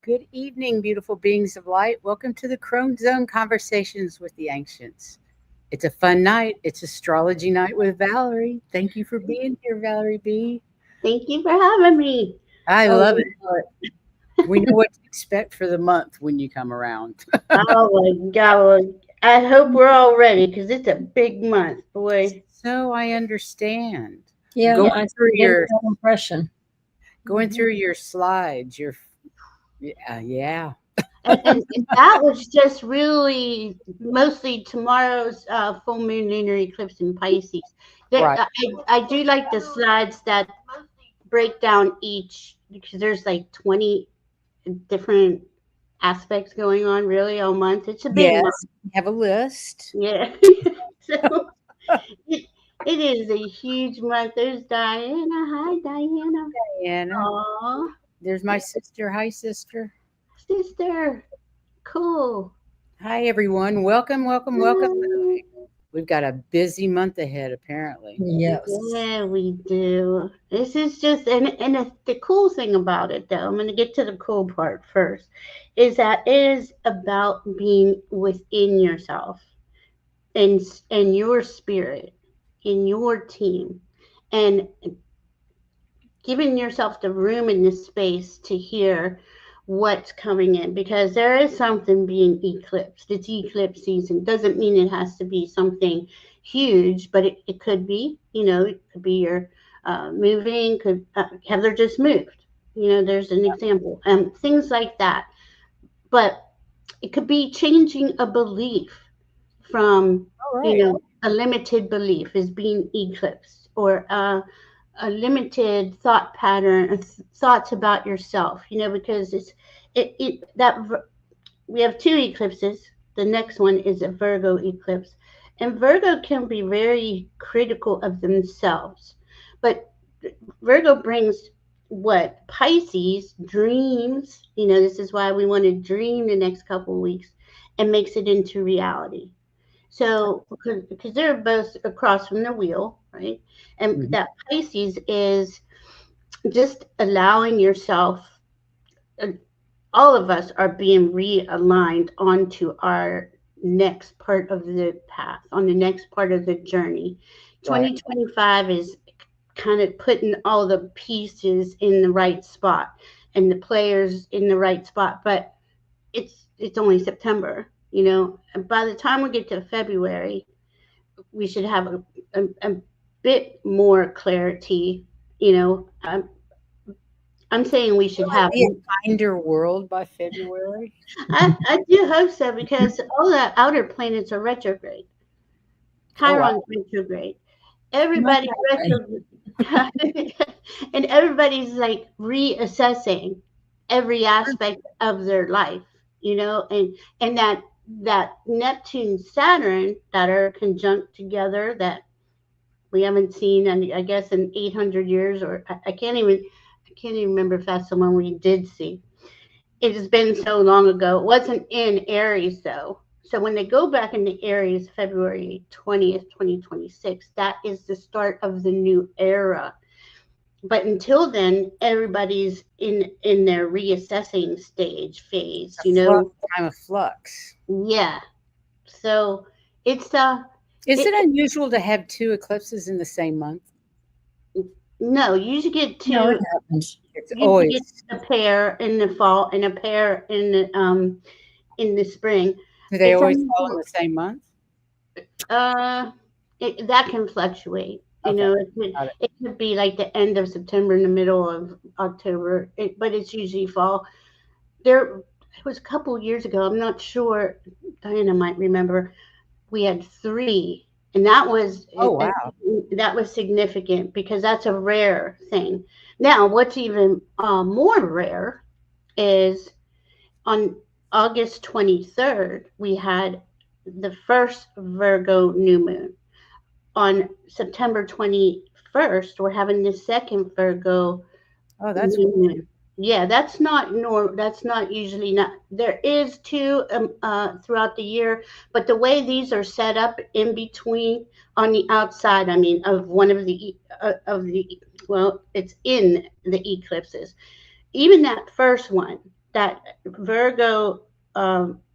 Good evening, beautiful beings of light. Welcome to the CRONE Zone Conversations with the Ancients. It's a fun night. It's astrology night with Valerie. Thank you for being here, Valerie B. Thank you for having me. I Oh, love it. We know what to expect for the month when you come around. oh my God. Well, I hope we're all ready because it's a big month, boy. So I understand. Yeah, Going I through get your that impression. going through your slides, yeah. And that was just really mostly tomorrow's full moon lunar eclipse in Pisces. Right. I do like the slides that break down each because there's like 20 different aspects going on really all month. It's a big month. Yes. We have a list. Yeah. So it, it is a huge month. There's Diana. Hi, Diana. Diana. Aw, There's my sister. Hi, sister. sister. Cool. Hi, everyone. Welcome, welcome, welcome. Hi. We've got a busy month ahead, apparently. Yes. Yeah, we do. This is just, the cool thing about it, though, I'm going to get to the cool part first, is that it is about being within yourself and your spirit, in your team, and giving yourself the room and the space to hear what's coming in because there is something being eclipsed. It's eclipse season. Doesn't mean it has to be something huge, but it could be, it could be your moving, could Heather just moved. There's an example. Things like that. But it could be changing a belief from, All right. a limited belief is being eclipsed or a limited thought pattern thoughts about yourself because we have two eclipses. The next one is a Virgo eclipse, and Virgo can be very critical of themselves, but Virgo brings what Pisces dreams. This is why we want to dream the next couple of weeks and makes it into reality. So, because they're both across from the wheel, right? And Mhm. that Pisces is just allowing yourself, uh, all of us are being realigned onto our next part of the path, on the next part of the journey. Right. 2025 is kind of putting all the pieces in the right spot and the players in the right spot, but it's only September, and by the time we get to February, we should have a bit more clarity. I'm saying we should Will it have. be a kinder world by February? I do hope so because all the outer planets are retrograde. Oh, wow. Chiron's retrograde. Not Everybody's that way. retrograde, and everybody's like reassessing every aspect of their life. And that Neptune Saturn that are conjunct together that we haven't seen, and I guess in 800 years, or I can't even remember if that's the one we did see. It has been so long ago. It wasn't in Aries though. So when they go back into Aries, February 20th, 2026, that is the start of the new era. But until then, everybody's in their reassessing stage phase. A flux, time of flux. Yeah. So it's Is it it unusual to have two eclipses in the same month? no, you should get No, it two. happens. It's You get always, a pair in the fall and a pair in the spring. do they It's always fall in unusual. the same month? Uh, that can fluctuate. Okay. It could Got it. it could be like the end of September and the middle of October, but it's usually fall. It was a couple years ago. I'm not sure. Diana might remember. We had three, and Oh, wow. that was significant because that's a rare thing. Now, what's even more rare is on August 23rd, we had the first Virgo new moon. On September 21st, we're having the second Virgo Oh, that's new moon. Yeah, that's not norm. That's not usually not. There is two throughout the year, but the way these are set up in between on the outside, I mean, of one of the well, it's in the eclipses. Even that first one. that Virgo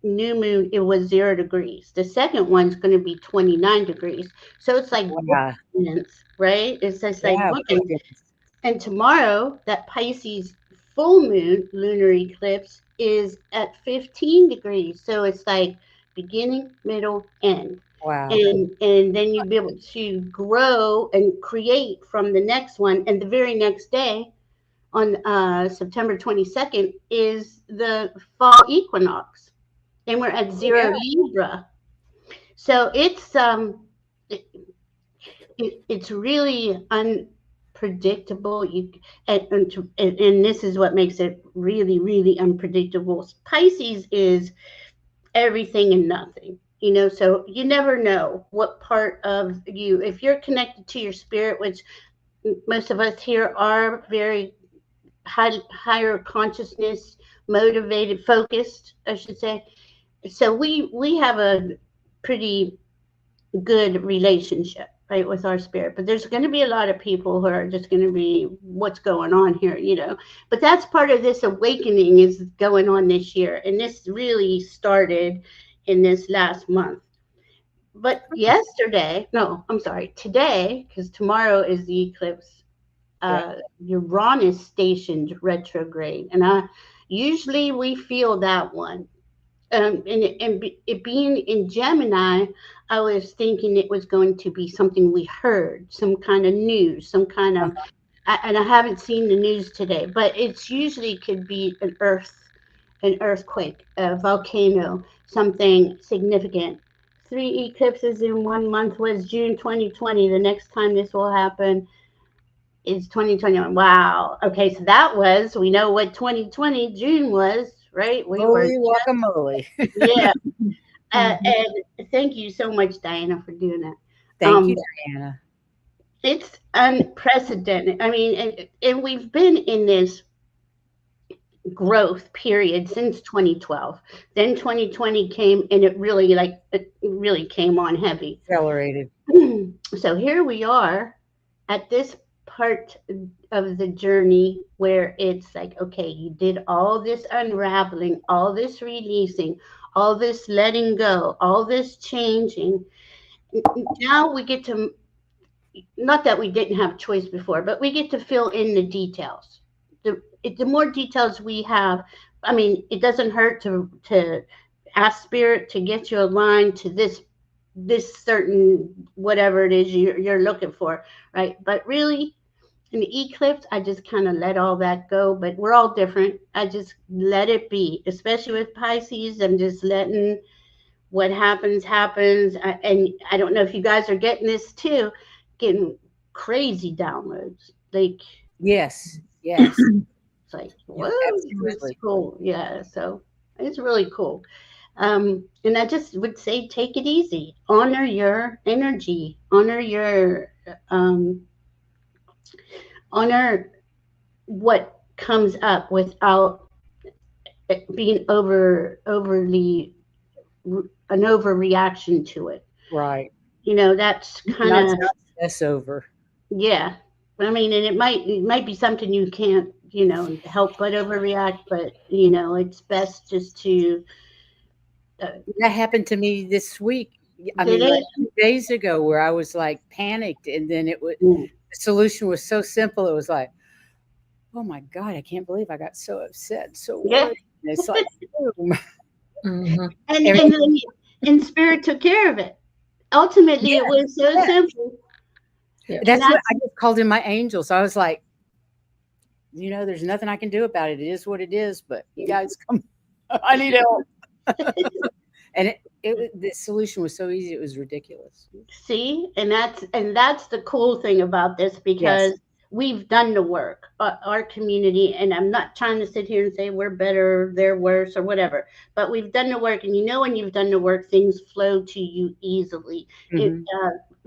new moon, it was 0 degrees. The second one's going to be 29 degrees. So it's like Wow. bookends, right? It's just like Yeah. bookends. And tomorrow, that Pisces full moon lunar eclipse is at 15 degrees. So it's like beginning, middle, end. Wow. And then you'll be able to grow and create from the next one. And the very next day, on September 22nd, is the fall equinox. And we're at 0 Libra. So it's really unpredictable. And this is what makes it really, really unpredictable. Pisces is everything and nothing. So you never know what part of you, if you're connected to your spirit, which most of us here are very higher consciousness, motivated, focused, I should say. So we have a pretty good relationship, right, with our spirit. But there's going to be a lot of people who are just going to be, what's going on here. But that's part of this awakening is going on this year, and this really started in this last month. But today, because tomorrow is the eclipse, Uranus stationed retrograde, and usually we feel that one. And it being in Gemini, I was thinking it was going to be something we heard, some kind of news, some kind of, and I haven't seen the news today, but it's usually could be an earthquake, a volcano, something significant. 3 eclipses in 1 month was June 2020. The next time this will happen is 2021. Wow. Okay, so we know what 2020 June was, right? Holy guacamole. Yeah. And thank you so much, Diana, for doing that. Thank you, Diana. It's unprecedented. I mean, and we've been in this growth period since 2012. Then 2020 came, and it really came on heavy. Accelerated. So here we are at this part of the journey where it's like, okay, you did all this unraveling, all this releasing, all this letting go, all this changing. Now we get to, not that we didn't have choice before, but we get to fill in the details. The more details we have, I mean, it doesn't hurt to ask spirit to get you aligned to this certain whatever it is you're looking for, right? But really, in the eclipse, I just kind of let all that go. But we're all different. I just let it be, especially with Pisces. I'm just letting what happens. And I don't know if you guys are getting this too, getting crazy downloads. Like, yes. It's like, whoa, absolutely. it's cool. Yeah, so it's really cool. And I just would say, take it easy. Honor your energy. Honor what comes up without it being overly an overreaction to it. Right. That's kind of stress over. Yeah. I mean, and it might be something you can't, help but overreact, but it's best just to. That happened to me this week. I mean, like 2 days ago, where I was like panicked, and then the solution was so simple. It was like, oh my God, I can't believe I got so upset, so worried. And it's like, boom. And spirit took care of it. Ultimately, it was so simple. Yeah. That's what I just called in my angels. I was like, there's nothing I can do about it. It is what it is. But you guys come. I need help. And the solution was so easy. It was ridiculous. See, and that's the cool thing about this, because we've done the work, our community. And I'm not trying to sit here and say we're better, they're worse, or whatever. But we've done the work, and when you've done the work, things flow to you easily. Mm-hmm.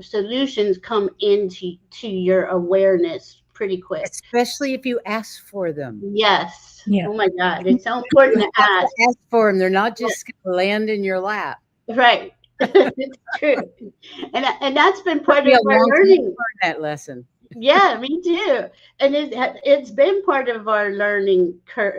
Solutions come into your awareness pretty quick, especially if you ask for them. Yes. Yeah. Oh my God, it's so important to ask for them. They're not just going to land in your lap. Right. It's true. And that's been part of my learning. That lesson. Yeah, me too. And it's been part of our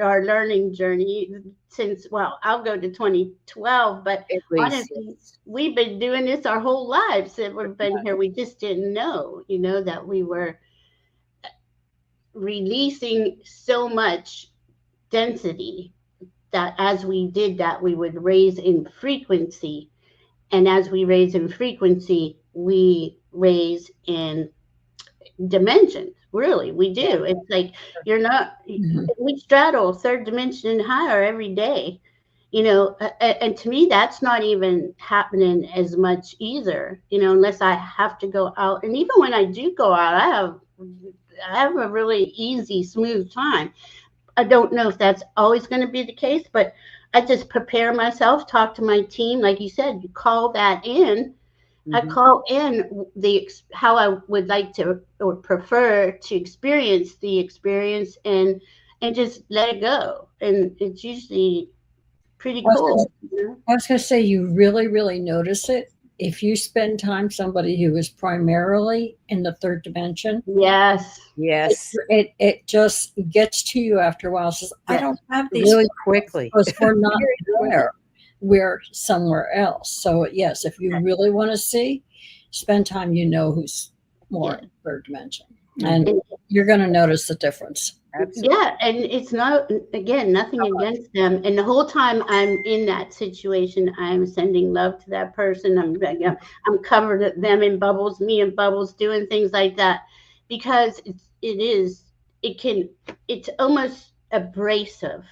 our learning journey since, well, I'll go to 2012, but At least, honestly, yes. we've been doing this our whole lives that we've been here. We just didn't know, that we were releasing so much density, that as we did that, we would raise in frequency. And as we raise in frequency, we raise in dimensions. Really, we Yeah. do. It's like you're not, Mhm. we straddle third dimension and higher every day. And to me, that's not even happening as much either, unless I have to go out. And even when I do go out, I have a really easy, smooth time. I don't know if that's always going to be the case, but I just prepare myself, talk to my team. Like you said, you call that in. I Hmm. call in how I would like to or prefer to experience the experience, and just let it go. And it's usually pretty I was cool. gonna I was gonna say, you really, really notice it if you spend time somebody who is primarily in the third dimension. Yes. It Yes. it just gets to you after a while. Says, I Yeah. don't have these Really feelings quickly. because we're not Very quickly. there. We're somewhere else. So yes, if you really want to see, spend time who's more Yeah. in third dimension, and Mhm. And you're going to notice the difference. Absolutely. yeah, and it's not, again, nothing against them. And the whole time I'm in that situation, I'm sending love to that person. I'm covered them in bubbles, me in bubbles, doing things like that, because it's almost abrasive.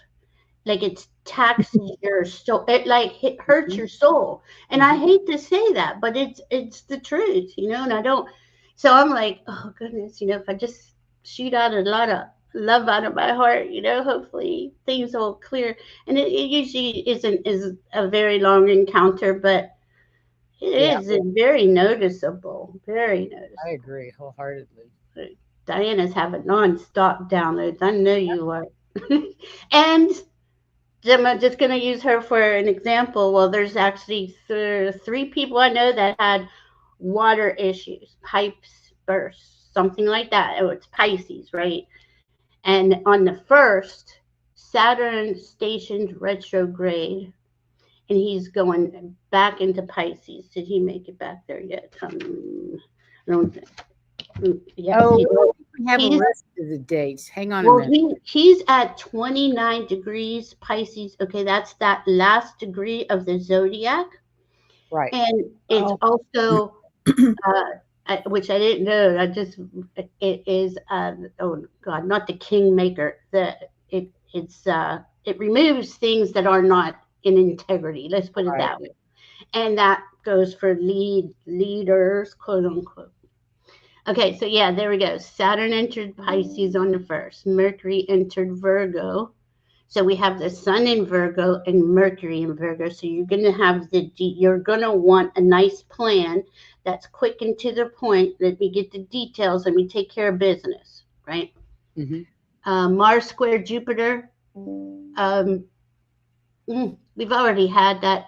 Like it taxes your soul. It like it hurts Mhm. your soul. And I Mhm. hate to say that, but it's the truth, and I don't. So I'm like, oh goodness, if I just shoot out a lot of love out of my heart, hopefully things will clear. And it usually isn't is a very long encounter, but Yeah, it is very noticeable, very I noticeable. agree wholeheartedly. Diana's having non-stop downloads. I know you are. And I'm just going to use her for an example. Well, there's actually three people I know that had water issues, pipes burst, something like that. Oh, it's Pisces, right? And on the first, Saturn stationed retrograde, and he's going back into Pisces. Did he make it back there yet? I don't think. Yes, Oh, he I did. think we have a He's list of the dates. Hang on a Well, minute. he's at 29 degrees Pisces. Okay, that's that last degree of the zodiac, Right. and it's Oh, also which I didn't know. It is oh God, not the kingmaker. It removes things that are not in integrity. Let's put it Right. that way, and that goes for leaders, quote unquote. Okay, so yeah, there we go. Saturn entered Pisces on the first. Mercury entered Virgo. So we have the Sun in Virgo and Mercury in Virgo. So you're gonna want a nice plan that's quick and to the point. Let me get the details. Let me take care of business, right? Hmm. Mars square Jupiter. We've already had that.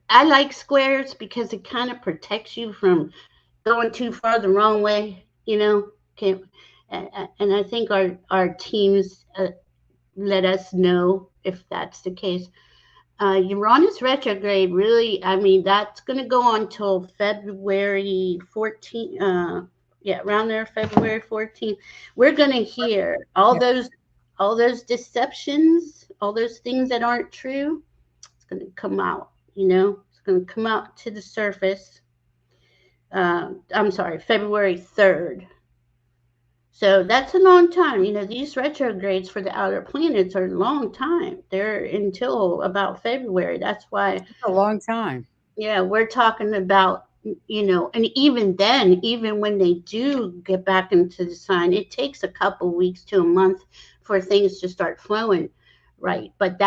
I like squares because it kind of protects you from going too far the wrong way, Can, and I think our teams let us know if that's the case. Uranus retrograde, really, I mean, that's going to go on till February 14th. Yeah, around there, February 14th. We're going to hear yeah. all those deceptions, all those things that aren't true. It's going to come out, It's going to come out to the surface. I'm sorry, February 3rd. So that's a long time. These retrogrades for the outer planets are a long time. They're until about February. That's why, A long time. yeah, we're talking about, and even then, even when they do get back into the sign, it takes a couple weeks to a month for things to start flowing right. But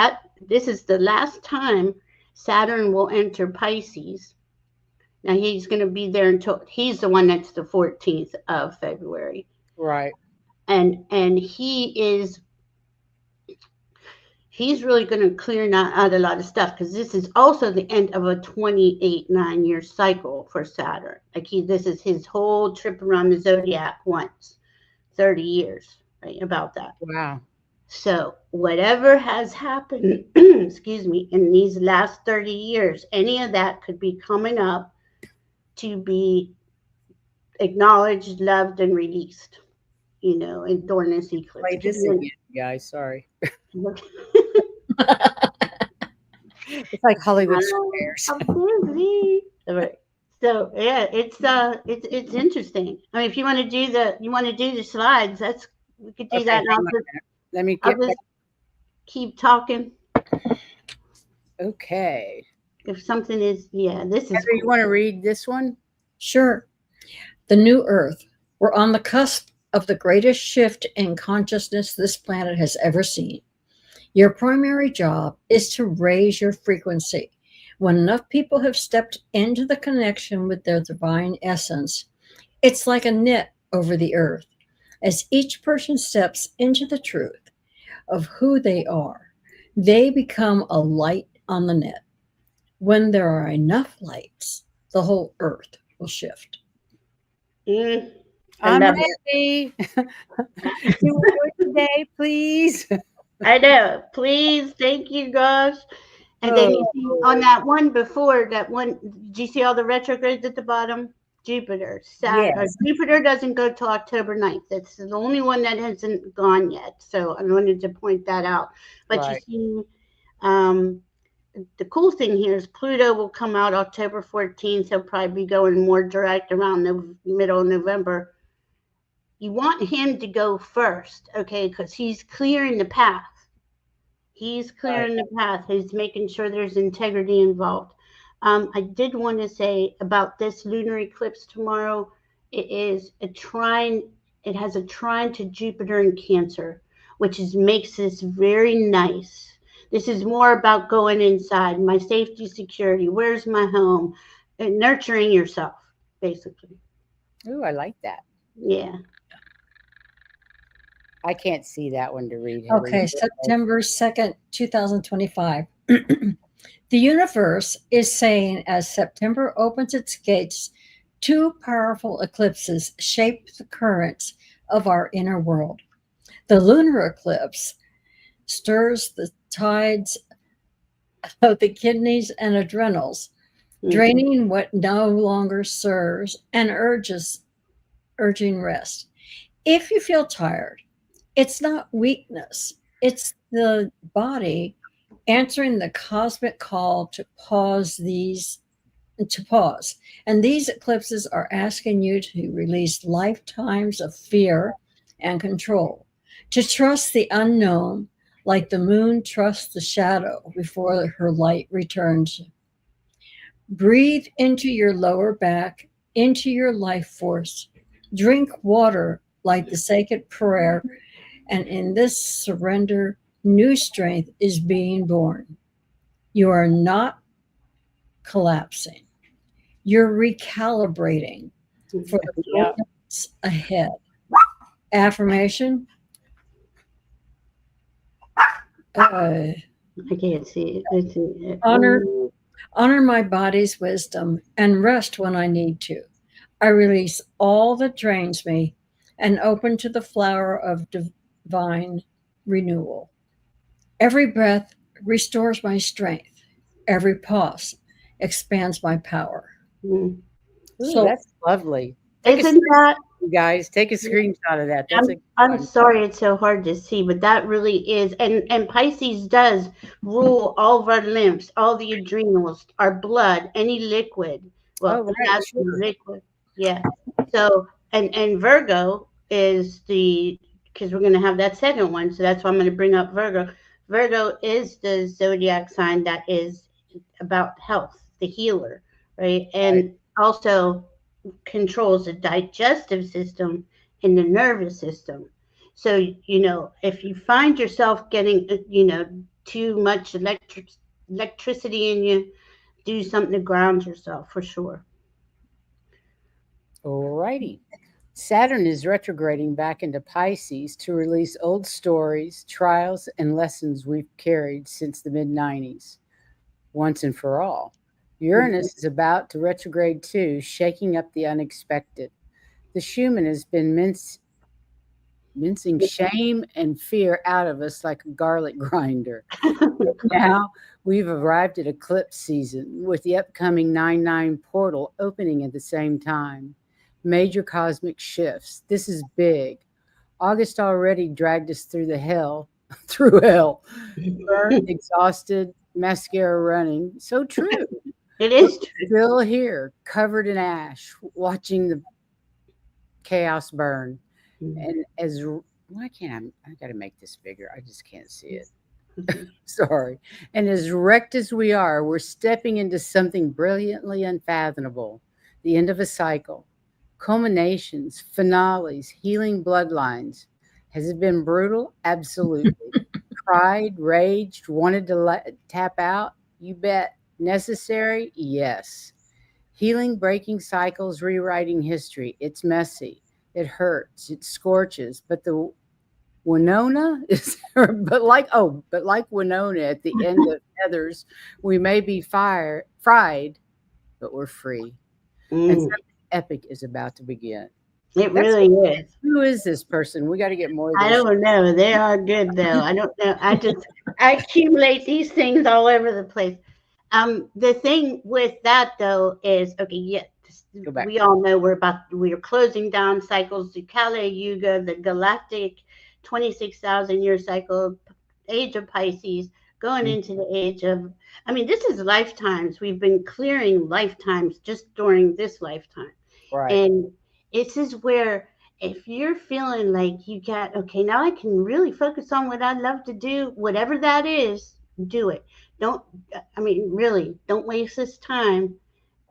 this is the last time Saturn will enter Pisces. Now he's going to be there until he's the one that's the 14th of February. Right. And he's really going to clear out a lot of stuff, because this is also the end of a 28 9-year cycle for Saturn. Like this is his whole trip around the zodiac once, 30 years, right? About that. Wow. So whatever has happened, excuse me, in these last 30 years, any of that could be coming up to be acknowledged, loved, and released, and during this eclipse. Play this again, guys. Sorry. It's like Hollywood Squares. I'm busy. All right. So yeah, it's interesting. I mean, if you want to do the slides, we could do that. And Let me I'll get just keep talking. Okay. If something is, this is. Heather, you want to read this one? Sure. The new Earth. We're on the cusp of the greatest shift in consciousness this planet has ever seen. Your primary job is to raise your frequency. When enough people have stepped into the connection with their divine essence, it's like a net over the earth. As each person steps into the truth of who they are, they become a light on the net. When there are enough lights, the whole earth will shift. I'm ready. Do it today, please. I know. Please, thank you, gosh. And then you see on that one before, did you see all the retrogrades at the bottom? Jupiter, Saturn. Yes. Jupiter doesn't go till October 9th. That's the only one that hasn't gone yet. So I wanted to point that out. But Right. you see, the cool thing here is Pluto will come out October 14th. He'll probably be going more direct around the middle of November. You want him to go first, okay, because he's clearing the path. He's clearing the path. He's making sure there's integrity involved. I did want to say about this lunar eclipse tomorrow. It is a trine. It has a trine to Jupiter in Cancer, which makes this very nice. This is more about going inside, my safety, security. Where's my home? And nurturing yourself, basically. Ooh, I like that. Yeah. I can't see that one to read. Okay, September 2nd, 2025. The universe is saying as September opens its gates, two powerful eclipses shape the currents of our inner world. The lunar eclipse stirs the tides of the kidneys and adrenals, draining what no longer serves and urging rest. If you feel tired, it's not weakness. It's the body answering the cosmic call to pause. And these eclipses are asking you to release lifetimes of fear and control, to trust the unknown, like the moon trusts the shadow before her light returns. Breathe into your lower back, into your life force. Drink water like the sacred prayer. And in this surrender, new strength is being born. You are not collapsing. You're recalibrating for the moments ahead. Affirmation. I can't see it. Honor my body's wisdom and rest when I need to. I release all that drains me and open to the flower of divine renewal. Every breath restores my strength. Every pause expands my power. Ooh, so that's lovely. Isn't that, you guys? Take a screenshot of that. I'm sorry it's so hard to see, but that really is. And Pisces does rule all of our lymph, all the adrenals, our blood, any liquid. Well, liquid. Yeah. So and Virgo is because we're going to have that second one. So that's why I'm going to bring up Virgo. Virgo is the zodiac sign that is about health, the healer, right? And also controls the digestive system and the nervous system. So, if you find yourself getting, too much electricity in you, do something to ground yourself for sure. All righty. Saturn is retrograding back into Pisces to release old stories, trials, and lessons we've carried since the mid 90s, once and for all. Uranus is about to retrograde too, shaking up the unexpected. The Schumann has been mincing shame and fear out of us like a garlic grinder. Now we've arrived at eclipse season with the upcoming 9-9 portal opening at the same time. Major cosmic shifts. This is big. August already dragged us through the hell, through hell. Burned, exhausted, mascara running. So true. It is true. Still here, covered in ash, watching the chaos burn. And as why can't I got to make this bigger? I just can't see it. Sorry. And as wrecked as we are, we're stepping into something brilliantly unfathomable. The end of a cycle. Culminations, finales, healing bloodlines. Has it been brutal? Absolutely. Cried, raged, wanted to tap out? You bet. Necessary? Yes. Healing, breaking cycles, rewriting history. It's messy. It hurts. It scorches. But the Winona is, but like Winona at the end of Heathers, we may be fried, but we're free. And something epic is about to begin. It really is. Who is this person? We got to get more of this. I don't know. They are good though. I don't know. I accumulate these things all over the place. The thing with that though is we all know we are closing down cycles, the Kali Yuga, the galactic 26,000 year cycle, age of Pisces, going into the age of, this is lifetimes. We've been clearing lifetimes just during this lifetime. Right. And this is where, if you're feeling like you got, okay, now I can really focus on what I love to do, whatever that is, do it. Really, don't waste this time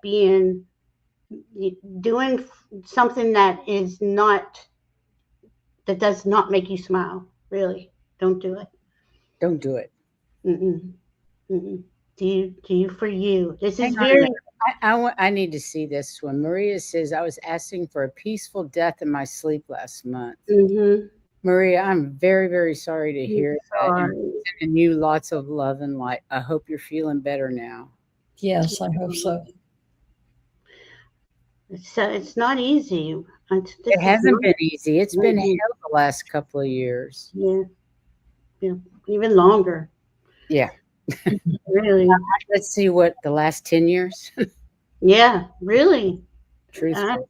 doing something that does not make you smile. Really, don't do it. Don't do it. Do you for you. This is I need to see this one. Maria says, I was asking for a peaceful death in my sleep last month. Maria, I'm very, very sorry to hear that. And sending you lots of love and light. I hope you're feeling better now. Yes, I hope so. It's not easy. It hasn't been easy. It's been hell the last couple of years. Yeah. Even longer. Yeah. Really. Let's see what the last 10 years. Yeah, really. Truthfully.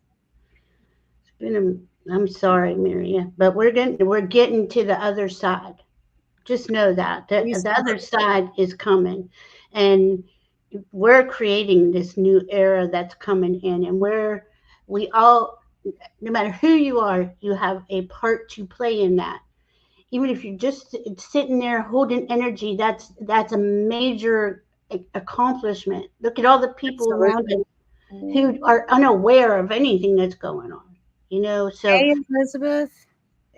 I'm sorry, Maria, but we're getting to the other side. Just know that the other side is coming, and we're creating this new era that's coming in, and we all, no matter who you are, you have a part to play in that. Even if you're just sitting there holding energy, that's a major accomplishment. Look at all the people around us who are unaware of anything that's going on. So hey, Elizabeth.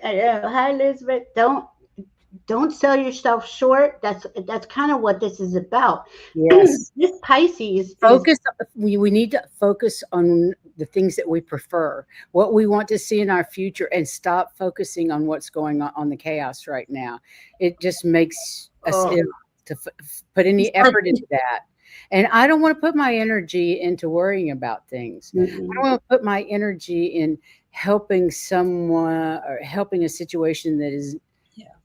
Hi, Elizabeth. Don't sell yourself short. That's kind of what this is about. Yes. This Pisces focus. We need to focus on the things that we prefer, what we want to see in our future, and stop focusing on what's going on the chaos right now. It just makes us ill to put any effort into that. And I don't want to put my energy into worrying about things. I don't want to put my energy in helping someone or helping a situation that is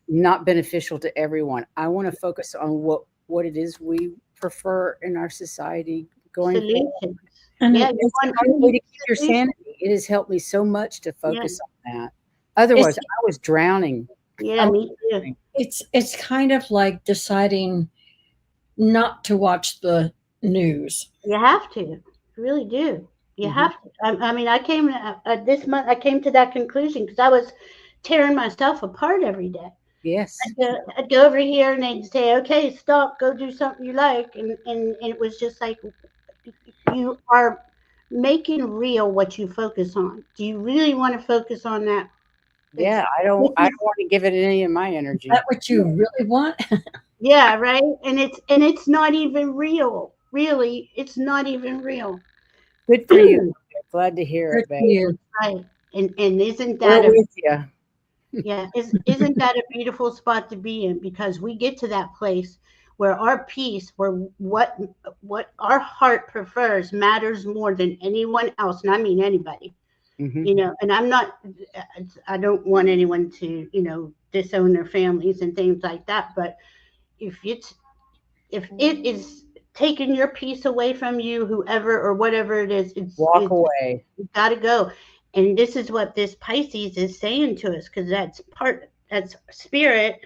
not beneficial to everyone. I want to focus on what it is we prefer in our society going forward. And it's a way to keep your sanity. It has helped me so much to focus on that. Otherwise, I was drowning. Yeah, me too. It's kind of like deciding not to watch the news. You have to. You really do. You have to. I came this month. I came to that conclusion because I was tearing myself apart every day. Yes. I'd go over here and they'd say, "Okay, stop. Go do something you like," and it was just like, you are making real what you focus on. Do you really want to focus on that? Yeah, I don't want to give it any of my energy. Is that what you really want? Yeah, right. And it's not even real. Really, it's not even real. Good for you. Glad to hear it, babe. Right. And isn't We're that with you. yeah, isn't that a beautiful spot to be in? Because we get to that place where our peace, where what our heart prefers matters more than anyone else, and I mean anybody. Mhm. And I don't want anyone to, disown their families and things like that. But if it is taking your peace away from you, whoever or whatever it is, Walk away. it's got to go. And this is what this Pisces is saying to us, because that's spirit,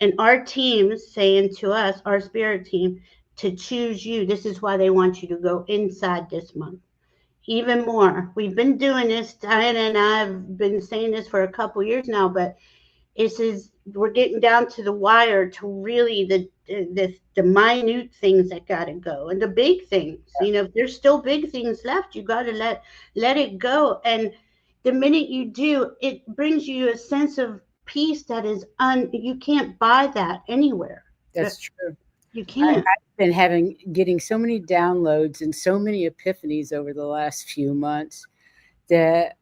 and our team saying to us, our spirit team, to choose you. This is why they want you to go inside this month even more. We've been doing this, Diana and I have been saying this for a couple years now, but we're getting down to the wire, to really the minute things that got to go, and the big things. If there's still big things left, you got to let it go. And the minute you do, it brings you a sense of peace that is you can't buy that anywhere. That's true. You can't. I've been getting so many downloads and so many epiphanies over the last few months that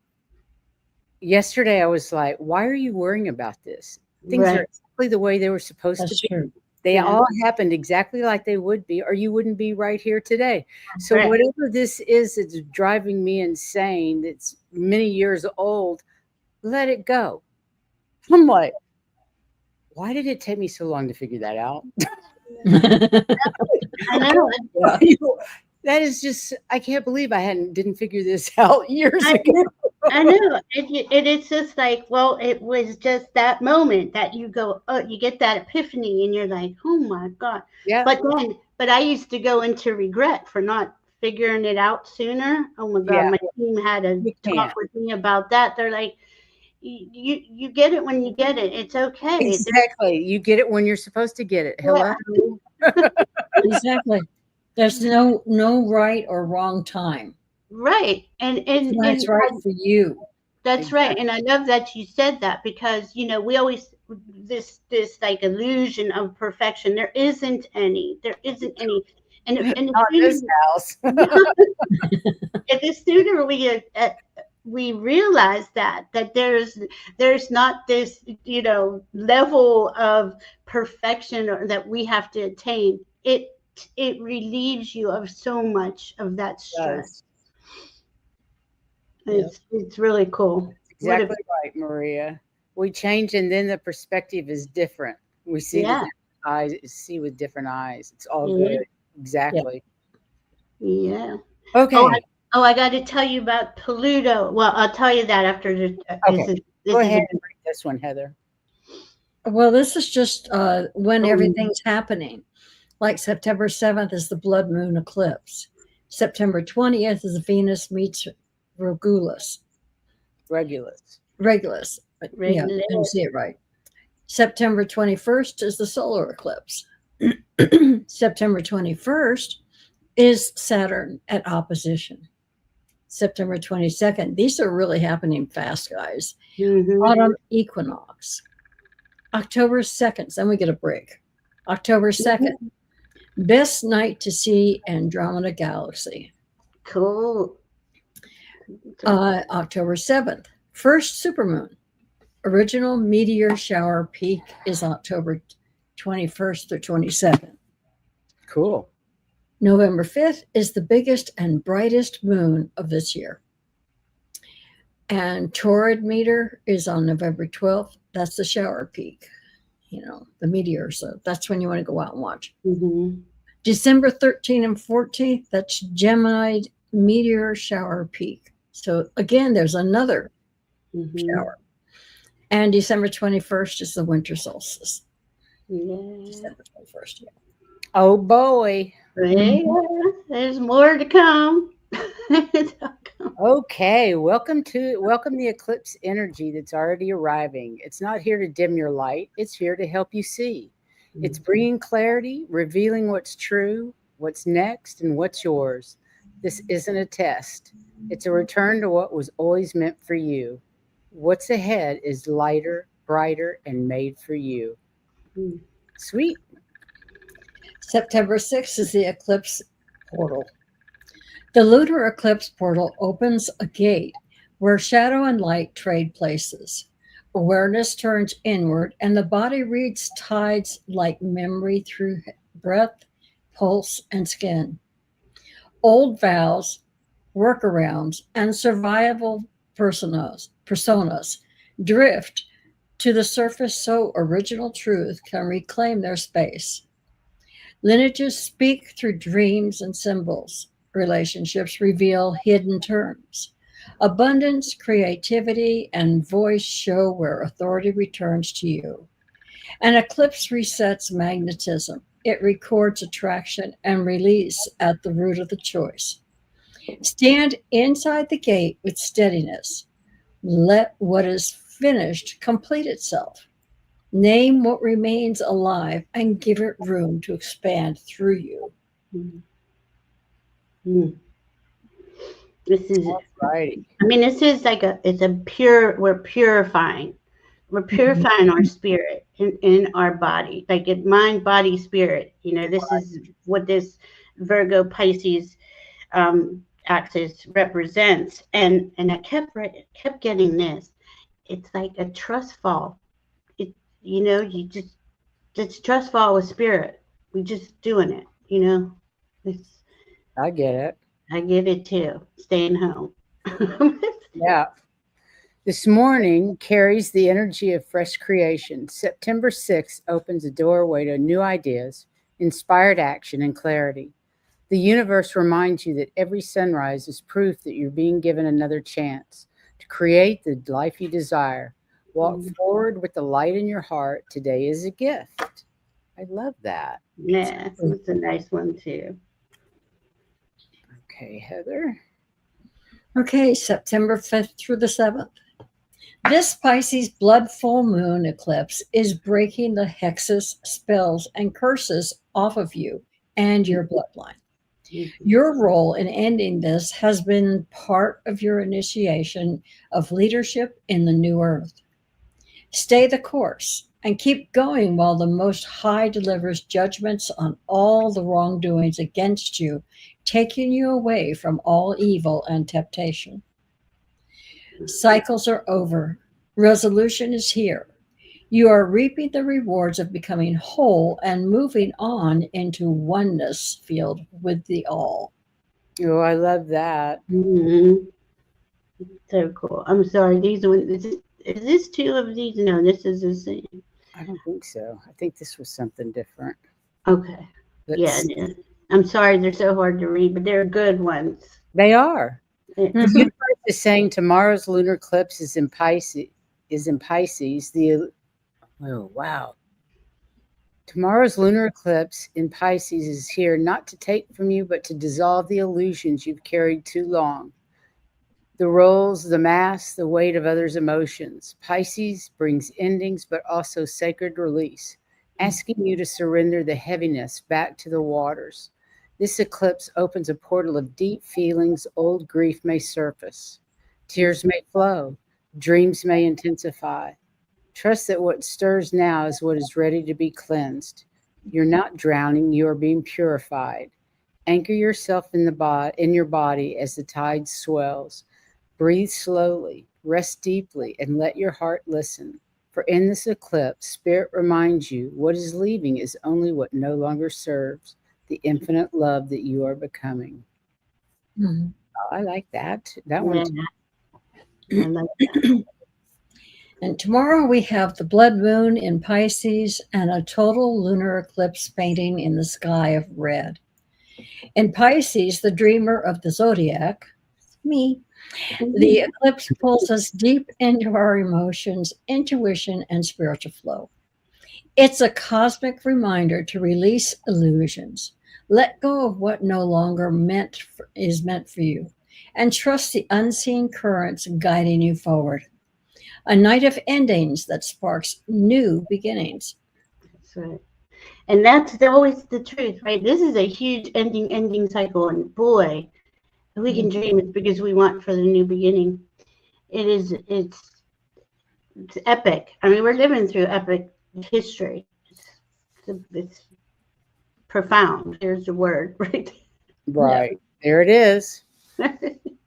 yesterday I was like, why are you worrying about this? Things are exactly the way they were supposed That's to be. true. They all happened exactly like they would be, or you wouldn't be right here today. So whatever this is that's driving me insane, that's many years old, let it go. I'm like, why did it take me so long to figure that out? I know. That is just, I can't believe I didn't figure this out years ago. I know. It's just like, well, it was just that moment that you go, oh, you get that epiphany, and you're like, oh my God. Yeah. But I used to go into regret for not figuring it out sooner. Oh my God, my team had a talk with me about that. They're like, you get it when you get it. It's okay. Exactly. You get it when you're supposed to get it. Hello. Exactly. There's no right or wrong time. Right. And that's right for you. That's right. And I love that you said that, because, we always, this like illusion of perfection. There isn't any. There isn't any. And this house. And the sooner we realize that there's not this, level of perfection that we have to attain, it relieves you of so much of that stress. It's really cool. Exactly right, Maria. We change, and then the perspective is different. We see with different eyes. It's all good. Exactly. Yeah. Okay. I got to tell you about Pluto. Well, I'll tell you that after this. Go ahead and read this one, Heather. Well, this is just when everything's happening. Like September 7th is the blood moon eclipse. September 20th is Venus meets Regulus. Yeah, I didn't see it right. September 21st is the solar eclipse. September 21st is Saturn at opposition. September 22nd, these are really happening fast, guys. Autumn equinox. October 2nd, then we get a break. October 2nd, best night to see Andromeda Galaxy. Cool. October 7th, first supermoon. Original meteor shower peak is October 21st or 22nd. Cool. November 5th is the biggest and brightest moon of this year. And Taurid meter is on November 12th. That's the shower peak, the meteor. So that's when you want to go out and watch. December 13th and 14th, that's Gemini meteor shower peak. So again, there's another shower. And December 21st is the winter solstice. December 21st. Yeah. Oh boy. There's more to come. Okay, welcome the eclipse energy that's already arriving. It's not here to dim your light. It's here to help you see. It's bringing clarity, revealing what's true, what's next, and what's yours. This isn't a test. It's a return to what was always meant for you. What's ahead is lighter, brighter, and made for you. Sweet. September 6th is the eclipse portal. The lunar eclipse portal opens a gate where shadow and light trade places. Awareness turns inward, and the body reads tides like memory through breath, pulse, and skin. Old vows, workarounds, and survival personas drift to the surface so original truth can reclaim their space. Lineages speak through dreams and symbols. Relationships reveal hidden terms. Abundance, creativity, and voice show where authority returns to you. An eclipse resets magnetism. It records attraction and release at the root of the choice. Stand inside the gate with steadiness. Let what is finished complete itself. Name what remains alive and give it room to expand through you. This is right. I mean, this is like we're purifying. We're purifying our spirit in our body, like in mind, body, spirit. You know, this is what this Virgo Pisces axis represents. And I kept getting this. It's like a trust fall. It's trust fall with spirit. We just doing it, I get it. I get it too. Staying home. Yeah. This morning carries the energy of fresh creation. September 6th opens a doorway to new ideas, inspired action, and clarity. The universe reminds you that every sunrise is proof that you're being given another chance to create the life you desire. Walk forward with the light in your heart. Today is a gift. I love that. Yeah, it's a nice one too. Okay, Heather. Okay, September 5th through the 7th. This Pisces blood full moon eclipse is breaking the hexes, spells, and curses off of you and your bloodline. Your role in ending this has been part of your initiation of leadership in the new earth. Stay the course and keep going while the Most High delivers judgments on all the wrongdoings against you, taking you away from all evil and temptation. Cycles are over. Resolution is here. You are reaping the rewards of becoming whole and moving on into oneness field with the all. Oh, I love that. So cool. I'm sorry. Is this two of these? No, this is the same. I don't think so. I think this was something different. Okay. Yeah. I'm sorry. They're so hard to read, but they're good ones. They are. The universe is saying tomorrow's lunar eclipse is in Pisces. Tomorrow's lunar eclipse in Pisces is here not to take from you, but to dissolve the illusions you've carried too long. The roles, the masks, the weight of others' emotions. Pisces brings endings, but also sacred release, asking you to surrender the heaviness back to the waters. This eclipse opens a portal of deep feelings. Old grief may surface. Tears may flow. Dreams may intensify. Trust that what stirs now is what is ready to be cleansed. You're not drowning. You are being purified. Anchor yourself in your body as the tide swells. Breathe slowly, rest deeply, and let your heart listen. For in this eclipse, Spirit reminds you what is leaving is only what no longer serves, the infinite love that you are becoming. Oh, I like that. That one. I like that. And tomorrow we have the blood moon in Pisces and a total lunar eclipse painting in the sky of red. In Pisces, the dreamer of the zodiac, me, the eclipse pulls us deep into our emotions, intuition, and spiritual flow. It's a cosmic reminder to release illusions, let go of what no longer is meant for you, and trust the unseen currents guiding you forward. A night of endings that sparks new beginnings. That's right. And that's always the truth, right? This is a huge ending cycle. And boy, we can dream as big as we want for the new beginning. It's epic. I mean, we're living through epic history. It's profound. There's the word, right? Right. There it is.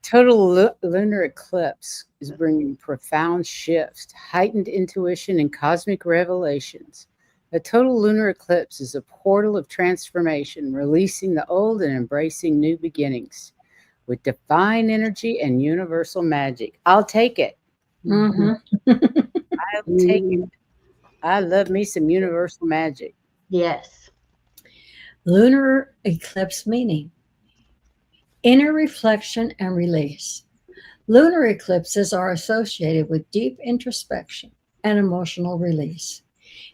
Total lunar eclipse is bringing profound shifts, heightened intuition, and cosmic revelations. A total lunar eclipse is a portal of transformation, releasing the old and embracing new beginnings with divine energy and universal magic. I'll take it. Mhm. I'll take it. I love me some universal magic. Yes. Lunar eclipse meaning: inner reflection and release. Lunar eclipses are associated with deep introspection and emotional release.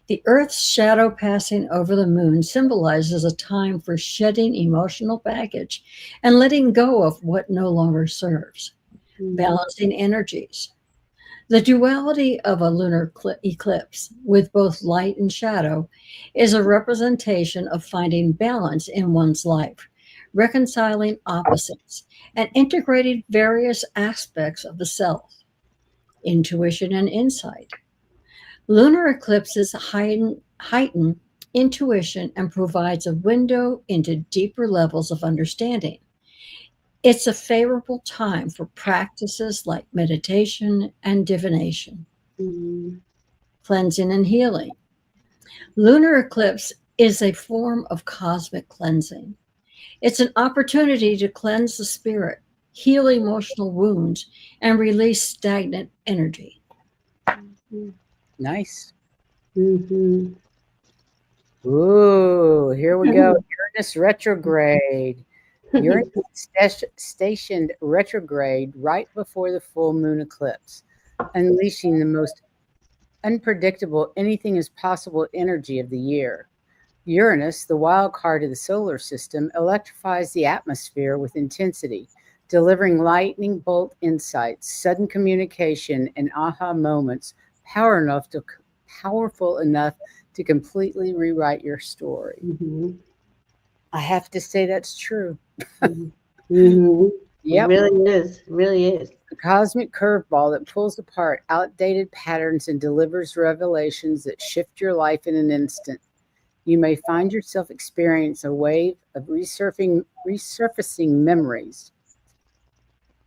The Earth's shadow passing over the moon symbolizes a time for shedding emotional baggage and letting go of what no longer serves, balancing energies. The duality of a lunar eclipse, with both light and shadow, is a representation of finding balance in one's life, reconciling opposites, and integrating various aspects of the self, intuition and insight. Lunar eclipses heighten intuition and provides a window into deeper levels of understanding. It's a favorable time for practices like meditation and divination, cleansing and healing. Lunar eclipse is a form of cosmic cleansing. It's an opportunity to cleanse the spirit, heal emotional wounds, and release stagnant energy. Nice. Mm-hmm. Ooh, here we go. Uranus retrograde. Uranus stationed retrograde right before the full moon eclipse, unleashing the most unpredictable anything is possible energy of the year. Uranus, the wild card of the solar system, electrifies the atmosphere with intensity, delivering lightning bolt insights, sudden communication, and aha moments powerful enough to completely rewrite your story. I have to say that's true. It Yep. really is. It really is. A cosmic curveball that pulls apart outdated patterns and delivers revelations that shift your life in an instant. You may find yourself experiencing a wave of resurfacing memories,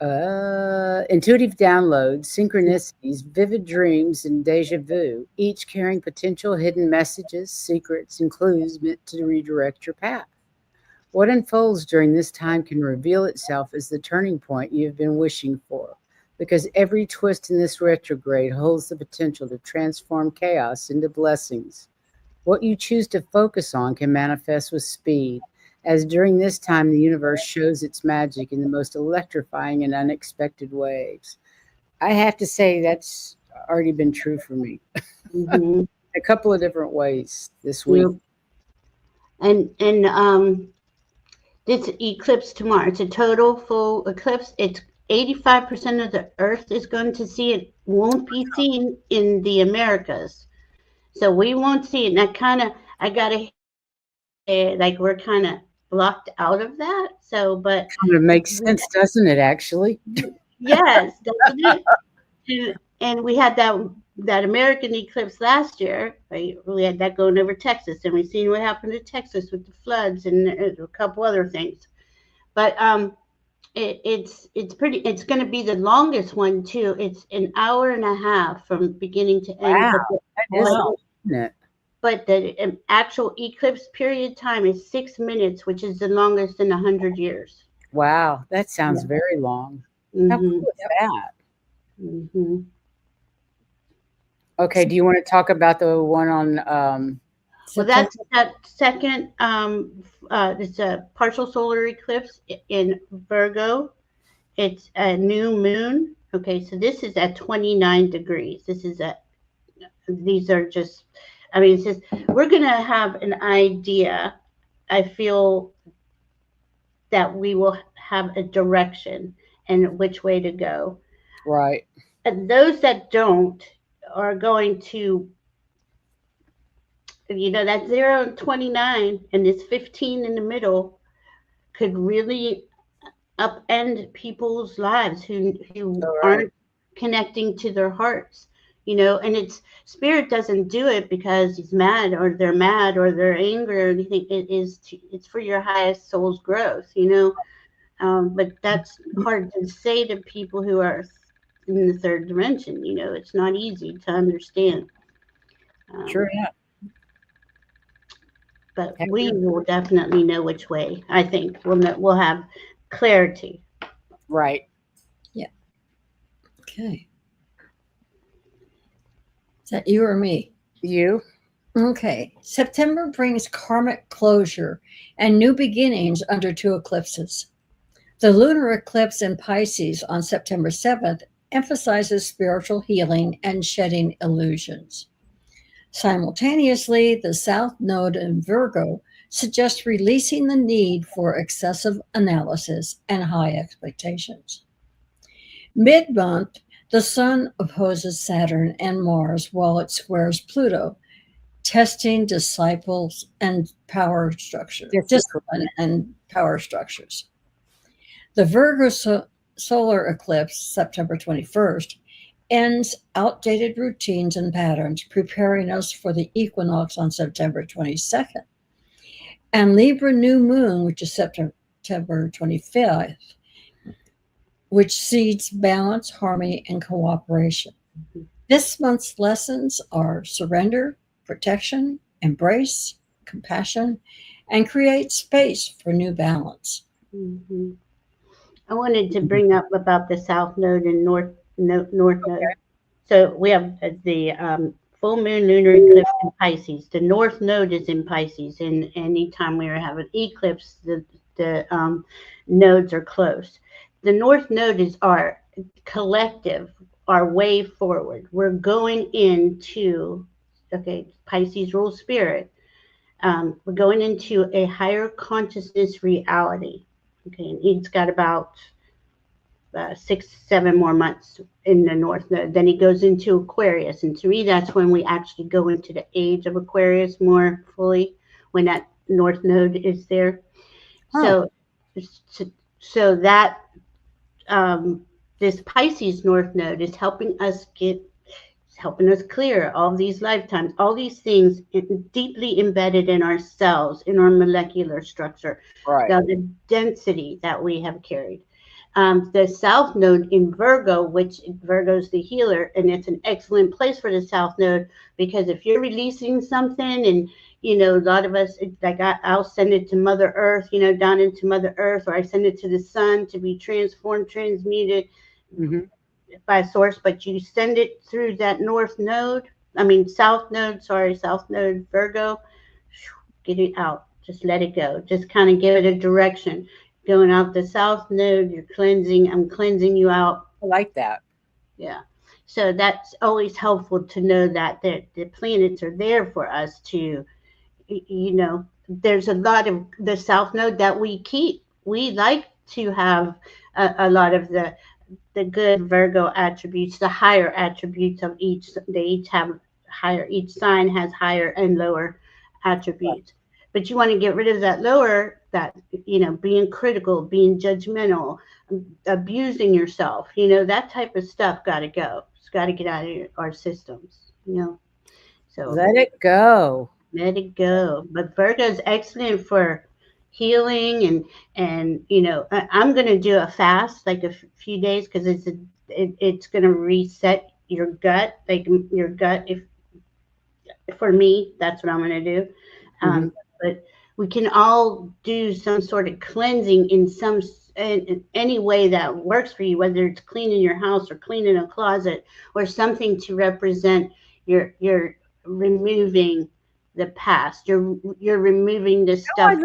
intuitive downloads, synchronicities, vivid dreams, and deja vu, each carrying potential hidden messages, secrets, and clues meant to redirect your path. What unfolds during this time can reveal itself as the turning point you've been wishing for, because every twist in this retrograde holds the potential to transform chaos into blessings. What you choose to focus on can manifest with speed, as during this time the universe shows its magic in the most electrifying and unexpected ways. I have to say that's already been true for me. A couple of different ways this week. And this eclipse tomorrow, it's a total full eclipse. It's 85% of the Earth is going to see it. Won't be seen in the Americas, so we won't see it. And I gotta like we're kind of blocked out of that. So, but it makes sense, doesn't it? Actually, yes, doesn't it? And we had that American eclipse last year. Right? We had that going over Texas, and we've seen what happened to Texas with the floods and a couple other things. But it's going to be the longest one too. It's an hour and a half from beginning to end. Wow, that is long, isn't it? But the actual eclipse period time is 6 minutes, which is the longest in 100 years. Wow, that sounds very long. How cool is that? Okay, do you want to talk about the one on? Well, that's that second. It's a partial solar eclipse in Virgo. It's a new moon. Okay, so this is at 29 degrees. These are just, I mean, it says we're going to have an idea. I feel that we will have a direction and which way to go. Right. And those that don't are going to, that 0 and 29 and this 15 in the middle could really upend people's lives who aren't connecting to their hearts, and it's spirit doesn't do it because he's mad or they're angry or anything. It's for your highest soul's growth, But that's hard to say to people who are in the third dimension. It's not easy to understand. Sure enough. But we will definitely know which way. I think we'll have clarity. Right. Yeah. Okay. Is that you or me? You. Okay. September brings karmic closure and new beginnings under 2 eclipses. The lunar eclipse in Pisces on September 7th emphasizes spiritual healing and shedding illusions. Simultaneously, the South Node in Virgo suggests releasing the need for excessive analysis and high expectations. Mid-month, the Sun opposes Saturn and Mars while it squares Pluto, testing disciples and power structures, discipline and power structures. The Virgo solar eclipse, September 21st, ends outdated routines and patterns, preparing us for the equinox on September 22nd. And Libra new moon, which is September 25th, which seeds balance, harmony, and cooperation. This month's lessons are surrender, protection, embrace, compassion, and create space for new balance. Mm-hmm. I wanted to bring up about the South Node and North Node. So we have the full moon lunar eclipse in Pisces. The North Node is in Pisces, and anytime we have an eclipse, the nodes are close. The North Node is our collective, our way forward. We're going into, Pisces rules spirit. We're going into a higher consciousness reality. Okay, and it's got about 6-7 more months in the North Node. Then he goes into Aquarius, and to me, that's when we actually go into the age of Aquarius more fully, when that North Node is there. So that this Pisces North Node is helping us clear all these lifetimes, all these things deeply embedded in our cells, in our molecular structure, the density that we have carried. The South Node in Virgo, which Virgo's the healer, and it's an excellent place for the South Node, because if you're releasing something, and a lot of us, I'll send it to Mother Earth, down into Mother Earth, or I send it to the sun to be transformed, transmuted. Mm-hmm. By source, but you send it through that South Node Virgo, get it out, just let it go, just kind of give it a direction. Going out the South Node, you're cleansing, I'm cleansing you out. I like that. Yeah, so that's always helpful to know that the planets are there for us to, there's a lot of the South Node that we keep. We like to have a lot of the good Virgo attributes, the higher attributes of each. They each have higher, each sign has higher and lower attributes. But you want to get rid of that lower, that, being critical, being judgmental, abusing yourself, that type of stuff got to go. It's got to get out of our systems, So let it go. Let it go. But Virgo is excellent for healing, and I'm going to do a fast, like a few days, because it's going to reset your gut, your gut. If for me, that's what I'm going to do. But we can all do some sort of cleansing in any way that works for you, whether it's cleaning your house or cleaning a closet or something to represent your removing the past. You're removing the stuff.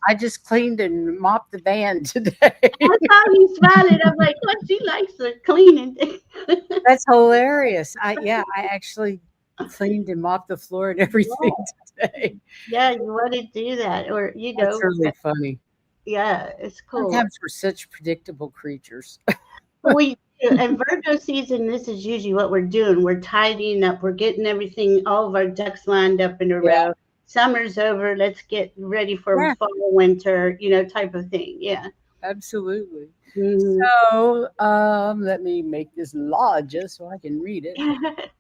I just cleaned and mopped the van today. I saw you smiling. I'm like, oh, she likes the cleaning. That's hilarious. I actually cleaned and mopped the floor and everything today. Yeah, you want to do that, or That's really funny. Yeah, it's cool. Sometimes we're such predictable creatures. And Virgo season, this is usually what we're doing. We're tidying up. We're getting everything, all of our ducks lined up in a row. Summer's over. Let's get ready for fall, winter, type of thing. Yeah. Absolutely. Mm-hmm. So let me make this larger so I can read it.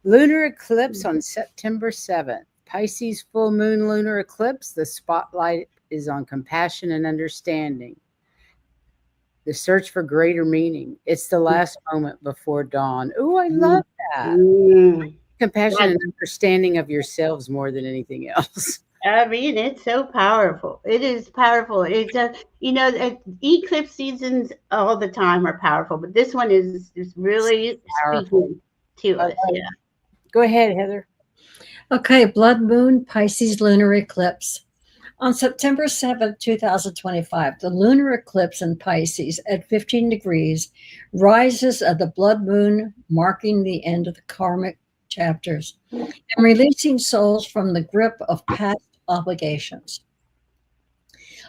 Lunar eclipse on September 7th. Pisces full moon lunar eclipse. The spotlight is on compassion and understanding. the search for greater meaning. It's the last moment before dawn. Ooh, I love that. Mm. Compassion and understanding of yourselves more than anything else. I mean, it's so powerful. It is powerful. It's eclipse seasons all the time are powerful, but this one is really Powerful. speaking to us. Yeah. Go ahead, Heather. Okay, blood moon, Pisces lunar eclipse. On September 7th, 2025, the lunar eclipse in Pisces at 15 degrees rises at the blood moon, marking the end of the karmic chapters and releasing souls from the grip of past obligations.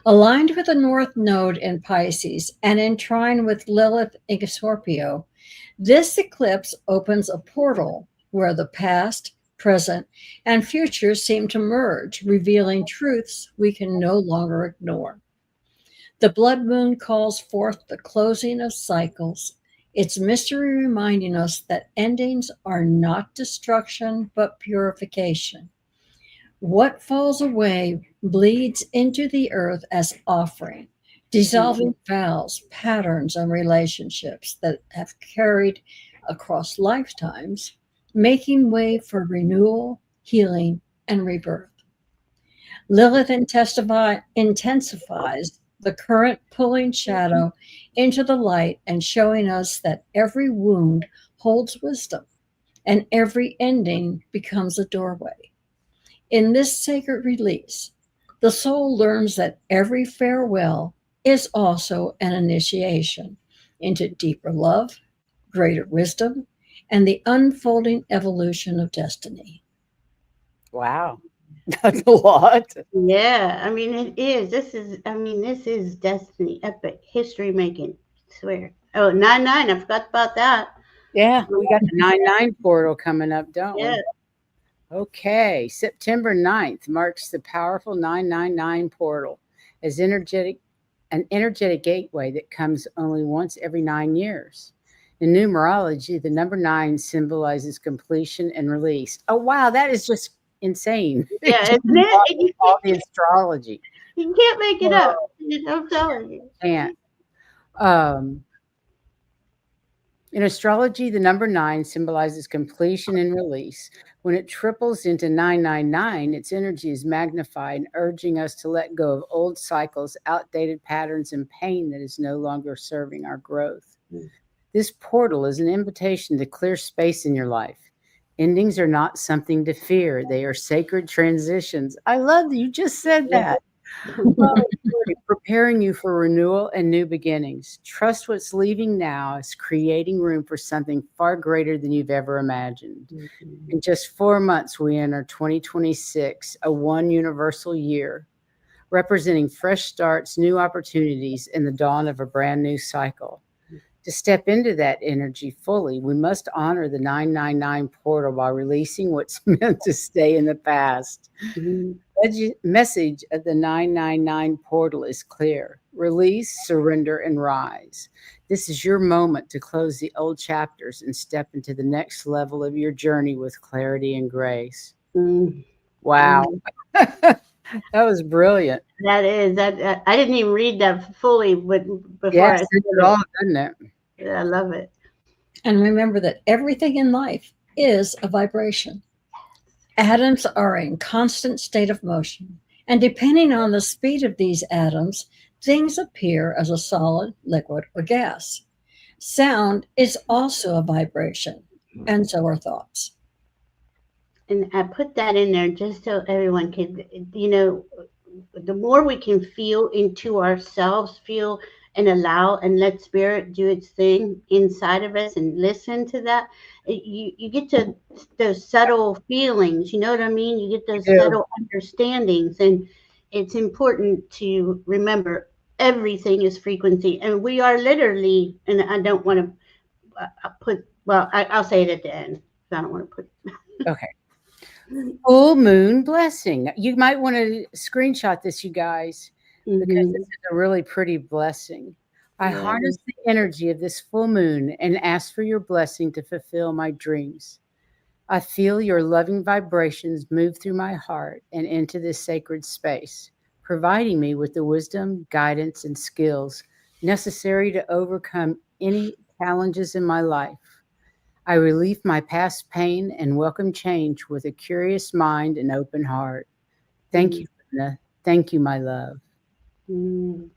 Aligned with the North Node in Pisces and in trine with Lilith in Scorpio, this eclipse opens a portal where the past, present, and future seem to merge, revealing truths we can no longer ignore. The blood moon calls forth the closing of cycles, its mystery reminding us that endings are not destruction but purification. What falls away bleeds into the earth as offering, dissolving vows, patterns, and relationships that have carried across lifetimes, making way for renewal, healing, and rebirth. Lilith intensifies the current, pulling shadow into the light and showing us that every wound holds wisdom and every ending becomes a doorway. In this sacred release, the soul learns that every farewell is also an initiation into deeper love, greater wisdom, and the unfolding evolution of destiny. Wow. That's a lot. Yeah, I mean it is. This is destiny, epic, history making. I swear. Oh, 9/9, I forgot about that. Yeah, we got the 9/9 portal coming up, don't Yeah. we? Okay, September 9th marks the powerful 999 portal as an energetic gateway that comes only once every 9 years. In numerology, the number 9 symbolizes completion and release. Oh, wow, that is just insane. Yeah, isn't it? All the astrology. You can't make it up. I'm telling you. And in astrology, the number 9 symbolizes completion and release. When it triples into 999, its energy is magnified, urging us to let go of old cycles, outdated patterns, and pain that is no longer serving our growth. This portal is an invitation to clear space in your life. Endings are not something to fear. They are sacred transitions. I love that you just said that. Preparing you for renewal and new beginnings. Trust what's leaving now is creating room for something far greater than you've ever imagined. In just 4 months, we enter 2026, a one universal year, representing fresh starts, new opportunities, and the dawn of a brand new cycle. To step into that energy fully, we must honor the 999 portal while releasing what's meant to stay in the past. Message of the 999 portal is clear. Release, surrender, and rise. This is your moment to close the old chapters and step into the next level of your journey with clarity and grace. Wow. That was brilliant. That is that. I didn't even read that fully, but before Yes, I it's said all, doesn't it? I love it. And remember that everything in life is a vibration. Atoms are in constant state of motion, and depending on the speed of these atoms, things appear as a solid, liquid, or gas. Sound is also a vibration, and so are thoughts. And I put that in there just so everyone can, the more we can feel into ourselves, feel and allow and let spirit do its thing inside of us and listen to that, you get to those subtle feelings, you know what I mean? You get those subtle understandings, and it's important to remember everything is frequency, and we are literally, and I don't want to I'll say it at the end. I don't want to put. Okay. Full moon blessing. You might want to screenshot this, you guys, because this is a really pretty blessing. I harness the energy of this full moon and ask for your blessing to fulfill my dreams. I feel your loving vibrations move through my heart and into this sacred space, providing me with the wisdom, guidance, and skills necessary to overcome any challenges in my life. I relieve my past pain and welcome change with a curious mind and open heart. Thank you, Luna. Thank you, my love. Mm,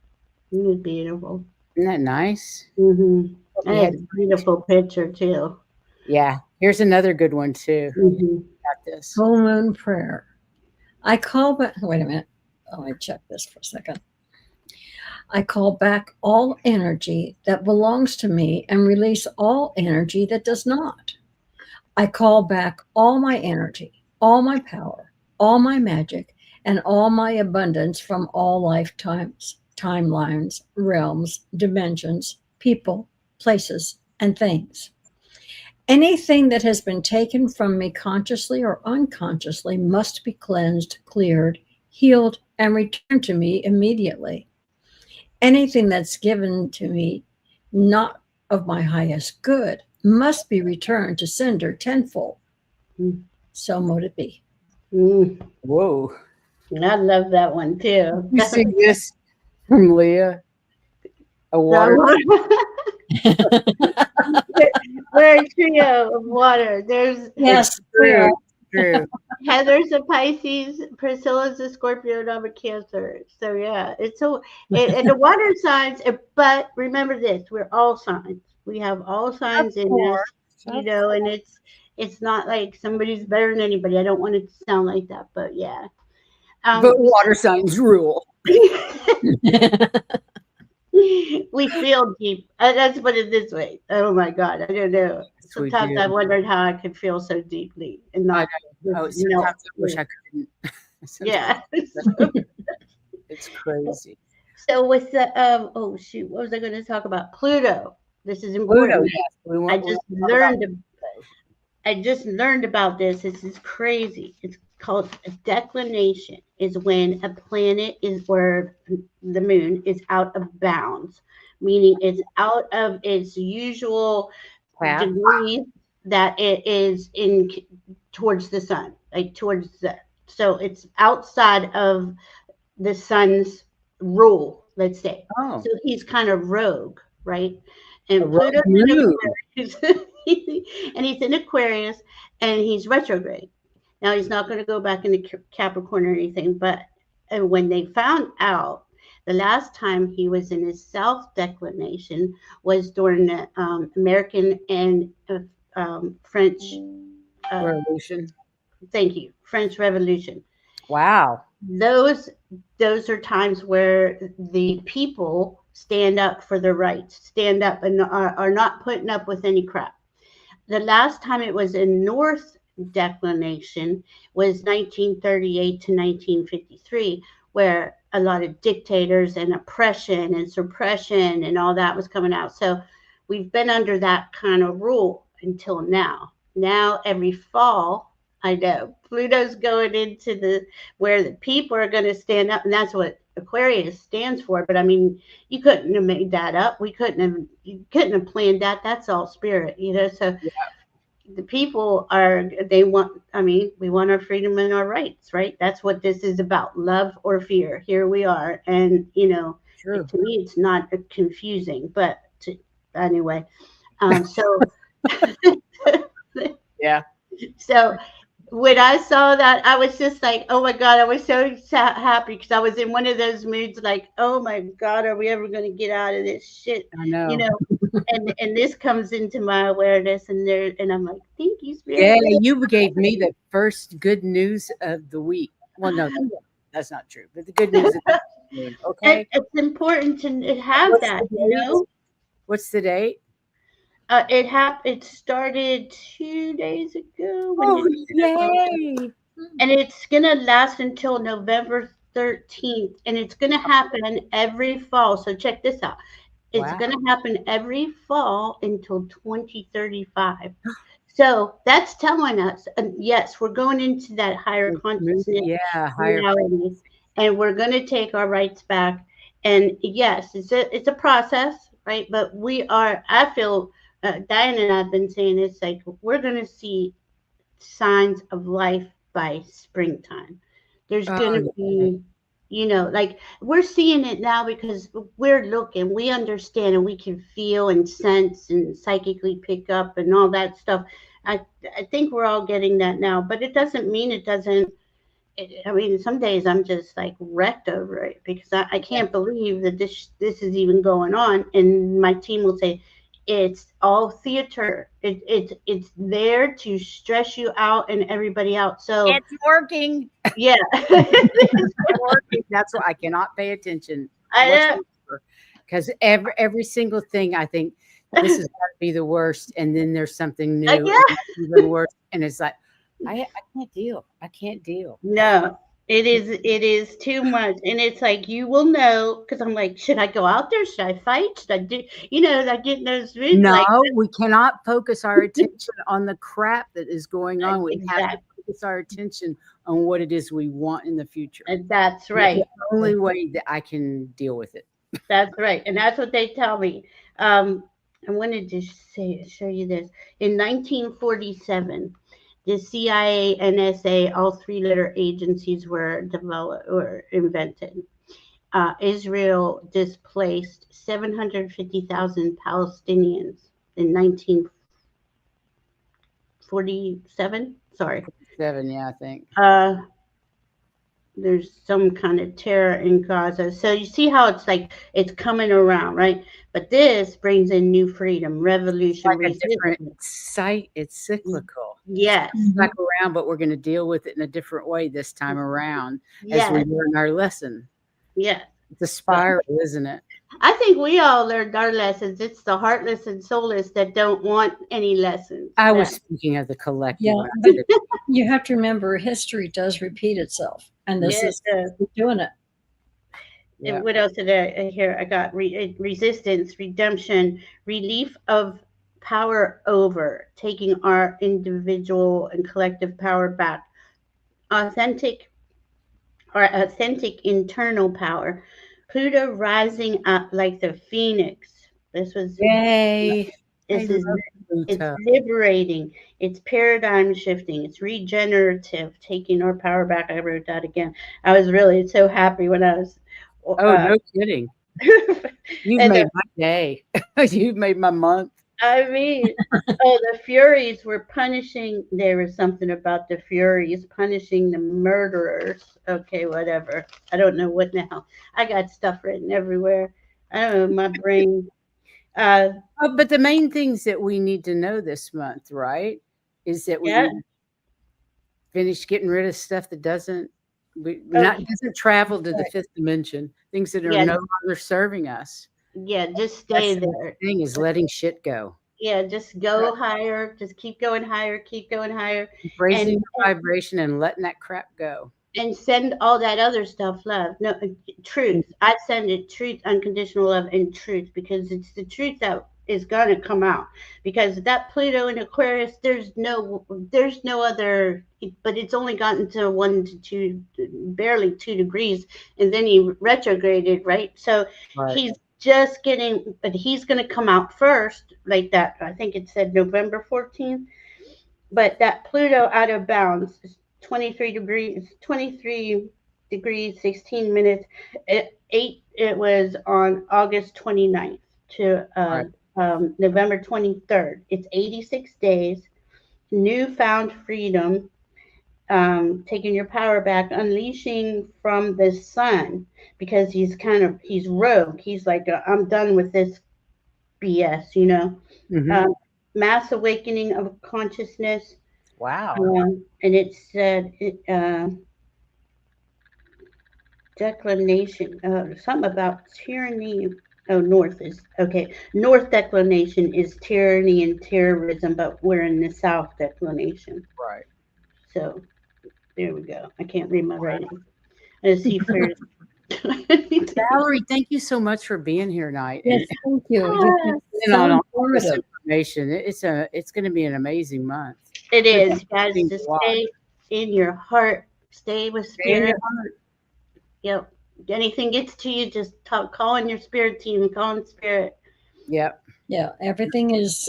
it's beautiful. Isn't that nice? Mm-hmm. Hope And you had- it's a beautiful picture too. Yeah. Here's another good one too. Mm-hmm. Got this. Full moon prayer. I call back, wait a minute. Let me check this for a second. I call back all energy that belongs to me and release all energy that does not. I call back all my energy, all my power, all my magic, and all my abundance from all lifetimes, timelines, realms, dimensions, people, places, and things. Anything that has been taken from me consciously or unconsciously must be cleansed, cleared, healed, and returned to me immediately. Anything that's given to me not of my highest good must be returned to sender tenfold. So mote it be. Mm. Whoa. I love that one too. You see this from Leah? A water. We're a trio of water. There's Yes, True. True. Heather's a Pisces, Priscilla's a Scorpio, and I'm a Cancer. So yeah, it's so and the water signs. But remember this: we're all signs. We have all signs in us, you know, and it's not like somebody's better than anybody. I don't want it to sound like that, but yeah. But water signs rule. We feel deep. Let's put it this way. Oh my God, I don't know. Yes, we Sometimes do. I wondered how I could feel so deeply and I not. know. You know, Sometimes I wish I couldn't. yeah. It's crazy. So with the oh shoot, what was I going to talk about? Pluto. This is Pluto, important. yes. We I want, just we want to talk about learned. I just learned about this. This is crazy. It's called a declination. Is when a planet is where the moon is out of bounds, meaning it's out of its usual path. degree that it is in towards the sun, like towards the. So it's outside of the sun's rule, let's say. Oh, So he's kind of rogue, right? And a rogue Pluto's in moon. Aquarius, and he's in Aquarius, and he's retrograde. Now he's not going to go back into Capricorn or anything, but when they found out, the last time he was in his self declination was during the American and French. Revolution. Thank you, French Revolution. Wow. Those are times where the people stand up for their rights, stand up and are not putting up with any crap. The last time it was in North declination was 1938 to 1953, where a lot of dictators and oppression and suppression and all that was coming out. So we've been under that kind of rule until now. Now every fall, I know Pluto's going into the where the people are going to stand up, and that's what Aquarius stands for. But I mean, you couldn't have made that up. You couldn't have planned that. That's all spirit, you know. So Yeah. the people are they want. I mean, we want our freedom and our rights, right? That's what this is about: love or fear. Here we are, and you know, True. to me, it's not confusing, but anyway. So Yeah. so when I saw that, I was just like, oh my God, I was so happy because I was in one of those moods like, oh my God, are we ever going to get out of this shit? I know. You know, and this comes into my awareness and I'm like, thank you, Spirit. Yeah, you gave me the first good news of the week. Well, no, that's not true. But the good news of the week. Okay. It's important to have What's that, the you know. What's the date? It started 2 days ago. Oh, yay. And it's going to last until November 13th. And it's going to happen every fall. So check this out. It's Wow. going to happen every fall until 2035. So that's telling us, yes, we're going into that higher consciousness Yeah, higher. reality. And we're going to take our rights back. And yes, it's a process, right? But I feel, Diane and I have been saying it's like we're going to see signs of life by springtime. There's going to be, You know, like we're seeing it now because we're looking, we understand, and we can feel and sense and psychically pick up and all that stuff. I I think we're all getting that now, but it doesn't mean it doesn't. I mean, some days I'm just like wrecked over it because I can't believe that this is even going on. And my team will say, "It's all theater. It's there to stress you out and everybody out." So It's working. yeah, It's working. That's why I cannot pay attention I know. whatsoever. Because every single thing, I think this is going to be the worst, and then there's something new, and Yeah. it's even worse, and it's like I can't deal. I can't deal. No, it is too much, and it's like you will know because I'm like, should I go out there? Should I fight? Should I do? You know, I get in those moods No, like we cannot focus our attention on the crap that is going on. We have to exactly. focus our attention on what it is we want in the future. That's The right. only way that I can deal with it. That's right, and that's what they tell me. I wanted to show you this. In 1947, the CIA, NSA, all three-letter agencies were developed or invented. Israel displaced 750,000 Palestinians in 1947. Sorry. 7, yeah, I think. There's some kind of terror in Gaza. So you see how it's like it's coming around, right? But this brings in new freedom, revolution, Like a resistance. different site. It's cyclical. Yes, It's back around, but we're going to deal with it in a different way this time around as we yes, learn our lesson. yes. It's a spiral, isn't it? I think we all learned our lessons. It's the heartless and soulless that don't want any lessons. I was speaking of the collective. Yeah, when I but said it. you have to remember history does repeat itself, and this is doing it. Yeah. And what else did I hear? I got resistance, redemption, relief of power over, taking our individual and collective power back, authentic authentic internal power. Pluto rising up like the phoenix. This was Yay. this I is love it's Pluto. liberating, it's paradigm shifting, it's regenerative, taking our power back. I wrote that again. I was really so happy when I was Oh, uh, no kidding. You've and made my day. You've made my month. I mean, oh, the Furies were punishing. There was something about the Furies punishing the murderers. Okay, whatever. I don't know what now. I got stuff written everywhere. I don't know, my brain. Uh, Oh, but the main things that we need to know this month, right, is that we yeah. need to finish getting rid of stuff that doesn't Oh, doesn't travel to the fifth dimension, things that are yeah. no longer serving us. Yeah. Just That's stay the there. thing is letting shit go. Yeah. Just go higher. Just keep going higher. Keep going higher. Raising And your vibration and letting that crap go. and send all that other stuff love no truth. I send it truth, unconditional love, and truth, because it's the truth that is going to come out, because that Pluto in Aquarius, there's no other, but it's only gotten to 1 to 2, barely 2 degrees, and then he retrograded, right? So Right. he's just getting, but he's going to come out first, like that. I think it said November 14th, but that Pluto out of bounds is 23 degrees 16 minutes. It was on August 29th to Right. November 23rd. It's 86 days, newfound freedom, taking your power back, unleashing from the sun, because he's rogue. He's like, I'm done with this BS, you know. Mhm. Mass awakening of consciousness. Wow. And it said declination, something about tyranny. Oh, north is okay. North declination is tyranny and terrorism, but we're in the south declination. Right. So there we go. I can't read my writing. Let's see first. Valerie, thank you so much for being here tonight. Yes, thank you. You've been And on so all this informative. information. It's going to be an amazing month. It is, guys. Everything Just to watch. stay in your heart. Stay with Stay in spirit. your heart. Yep. Anything gets to you, just call in your spirit team. Call in spirit. Yep. Yeah, everything is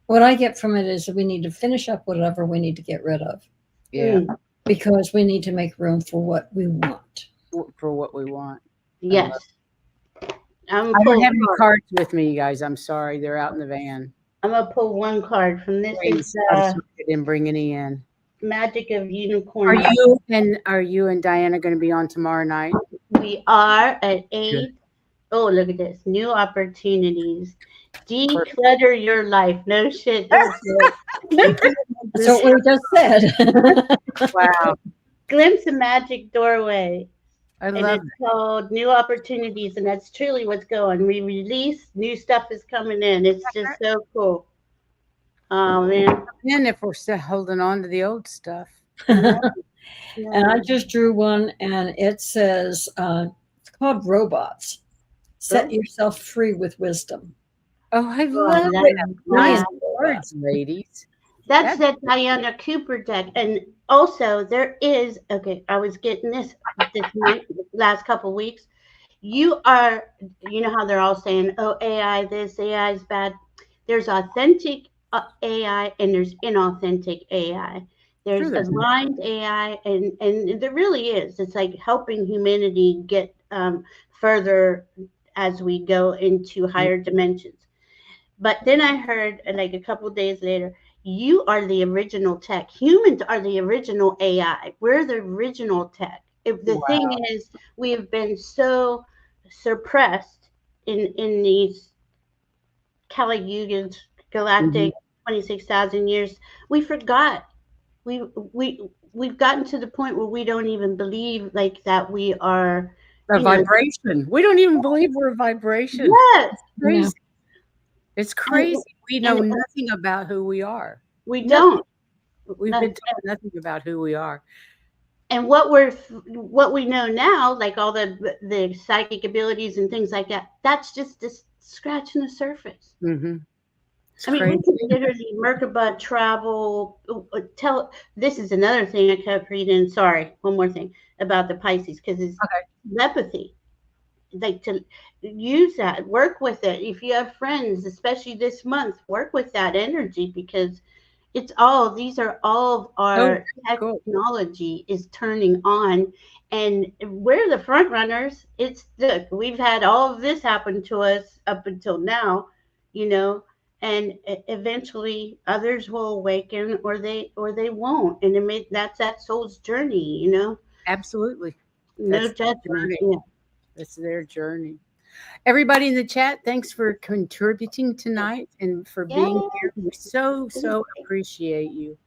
what I get from it is that we need to finish up whatever we need to get rid of. Yeah. because we need to make room for what we want. For what we want. Yes. I don't have any cards with me, you guys. I'm sorry. They're out in the van. I'm going to pull one card from this. Please. I'm sorry I didn't bring any in. Magic of Unicorn. Are you and Diana going to be on tomorrow night? We are at 8. Good. Oh, look at this. New opportunities. Declutter your life. No shit. That's what we just said. Wow. Glimpse a magic doorway. I love it. It's called New Opportunities, and that's truly what's going. We release, new stuff is coming in. It's just so cool. Oh, man. And if we're still holding on to the old stuff. Yeah. And I just drew one, and it says, it's called Robots. Set yourself free with wisdom. Oh, I love it. Nice words, ladies. That's that Diana Cooper deck. And also there is, okay, I was getting this month, last couple of weeks. You know how they're all saying, oh, AI this, AI is bad. There's authentic AI and there's inauthentic AI. There's aligned AI and there really is. It's like helping humanity get further as we go into higher dimensions. But then I heard, like a couple of days later, you are the original tech. Humans are the original AI. We're the original tech. If the thing is, we have been so suppressed in these Kali Yugans, galactic 26,000 years, we forgot. We've gotten to the point where we don't even believe like that we are a vibration. We don't even believe we're a vibration. Yes. It's crazy. It's crazy. We know nothing about who we are. We don't. We've been told nothing about who we are. And what we know now, like all the psychic abilities and things like that, that's just scratching the surface. Mm-hmm. I mean, we can literally Merkaba travel. This is another thing I kept reading. Sorry, one more thing about the Pisces, because it's telepathy. Like to use that, work with it. If you have friends, especially this month, work with that energy, because these are all of our technology is turning on, and we're the front runners. Look, we've had all of this happen to us up until now, and eventually others will awaken or they won't, and that's that soul's journey, Absolutely. No judgment. Yeah. It's their journey. Everybody in the chat, thanks for contributing tonight and for being here. We so appreciate you.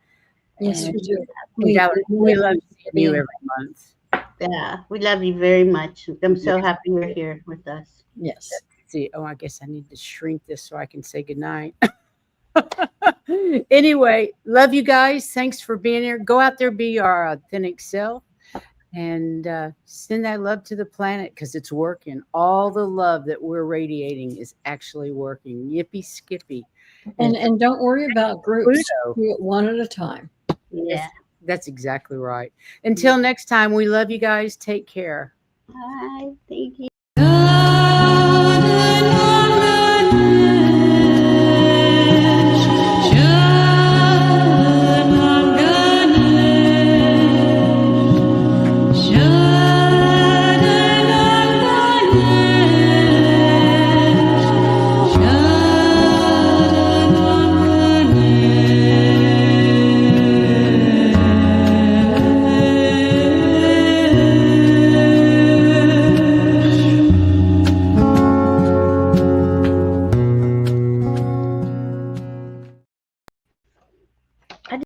Yes, we do. We love seeing you every month. Yeah, we love you very much. I'm so happy you're here with us. Yes. Let's see, I guess I need to shrink this so I can say goodnight. Anyway, love you guys. Thanks for being here. Go out there, be our authentic self. And send that love to the planet, because it's working. All the love that we're radiating is actually working. Yippee skippy. And don't worry about groups. Do it one at a time. Yeah. That's exactly right. Until next time, we love you guys. Take care. Bye. Thank you.